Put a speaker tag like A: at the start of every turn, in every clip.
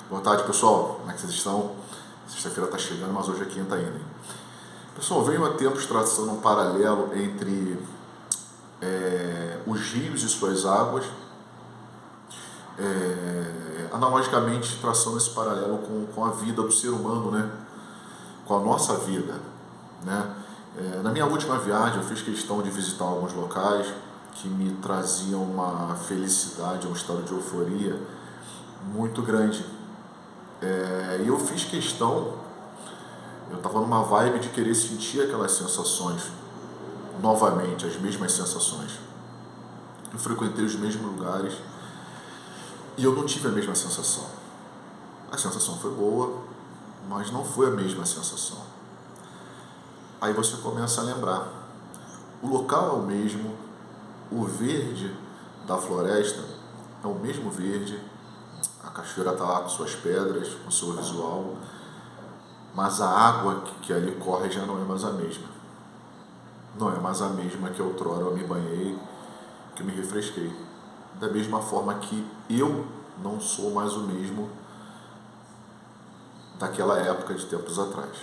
A: Boa tarde, pessoal. Como é que vocês estão? Sexta-feira está chegando, mas hoje é quinta ainda, hein? Pessoal, venho há tempos traçando um paralelo entre os rios e suas águas, analogicamente traçando esse paralelo com a vida do ser humano, né? Com a nossa vida, né? Na minha última viagem eu fiz questão de visitar alguns locais que me traziam uma felicidade, um estado de euforia muito grande. E eu fiz questão, eu estava numa vibe de querer sentir aquelas sensações novamente, as mesmas sensações. Eu frequentei os mesmos lugares e eu não tive a mesma sensação. A sensação foi boa, mas não foi a mesma sensação. Aí você começa a lembrar. O local é o mesmo, o verde da floresta é o mesmo verde, a cachoeira está lá com suas pedras, com seu visual, mas a água que ali corre já não é mais a mesma. Não é mais a mesma que outrora eu me banhei, que eu me refresquei. Da mesma forma que eu não sou mais o mesmo daquela época de tempos atrás.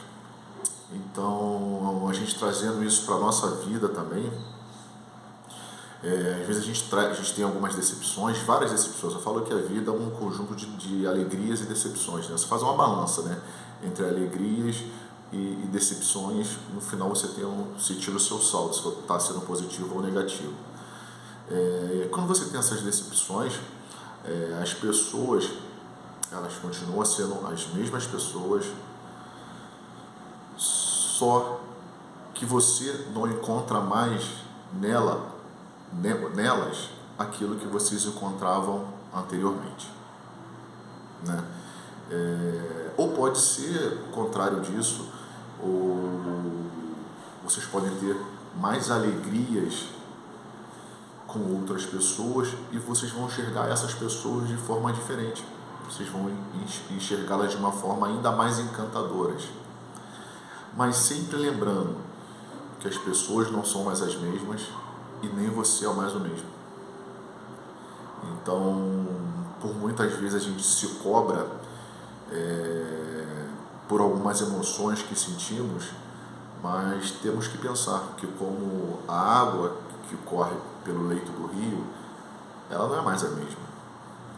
A: Então, a gente trazendo isso para a nossa vida também, às vezes a gente tem algumas decepções, várias decepções. Eu falo que a vida é um conjunto de alegrias e decepções, né? Você faz uma balança, né, entre alegrias e decepções. No final você tira o seu saldo, se está sendo positivo ou negativo. Quando você tem essas decepções, as pessoas, elas continuam sendo as mesmas pessoas, só que você não encontra mais nelas aquilo que vocês encontravam anteriormente, né? Ou pode ser o contrário disso, ou vocês podem ter mais alegrias com outras pessoas e vocês vão enxergar essas pessoas de forma diferente. Vocês vão enxergá-las de uma forma ainda mais encantadoras. Mas sempre lembrando que as pessoas não são mais as mesmas e nem você é mais o mesmo. Então, por muitas vezes a gente se cobra por algumas emoções que sentimos, mas temos que pensar que como a água que corre pelo leito do rio, ela não é mais a mesma.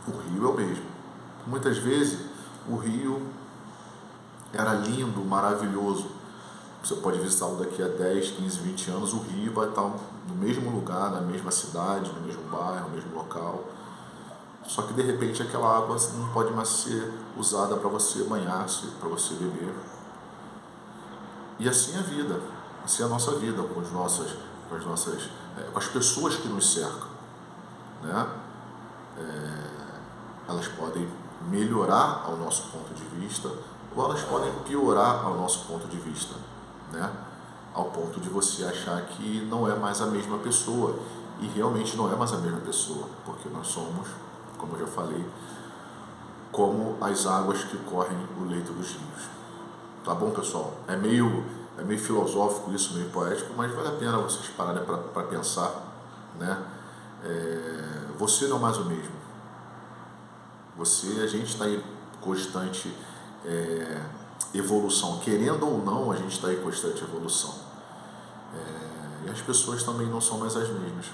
A: O rio é o mesmo. Muitas vezes o rio era lindo, maravilhoso. Você pode visitá-lo daqui a 10, 15, 20 anos, o rio vai estar no mesmo lugar, na mesma cidade, no mesmo bairro, no mesmo local. Só que de repente aquela água não pode mais ser usada para você banhar-se, para você beber. E assim é a vida, assim é a nossa vida com as pessoas que nos cercam, né? Elas podem melhorar ao nosso ponto de vista ou elas podem piorar ao nosso ponto de vista, né? Ao ponto de você achar que não é mais a mesma pessoa, e realmente não é mais a mesma pessoa, porque nós somos, como eu já falei, como as águas que correm o leito dos rios. Tá bom, pessoal? É meio filosófico isso, meio poético, mas vale a pena vocês pararem para pensar, né? Você não é mais o mesmo. A gente está em constante evolução. Querendo ou não, a gente está em constante evolução. E as pessoas também não são mais as mesmas.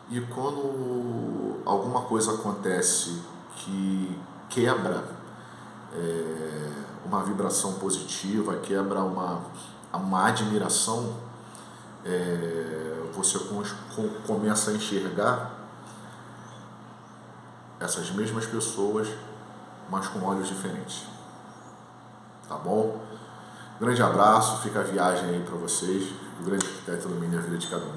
A: E quando alguma coisa acontece que quebra uma vibração positiva, quebra uma admiração, você começa a enxergar essas mesmas pessoas, mas com olhos diferentes. Tá bom? Grande abraço, fica a viagem aí para vocês. O grande arquiteto ilumine a vida de cada um.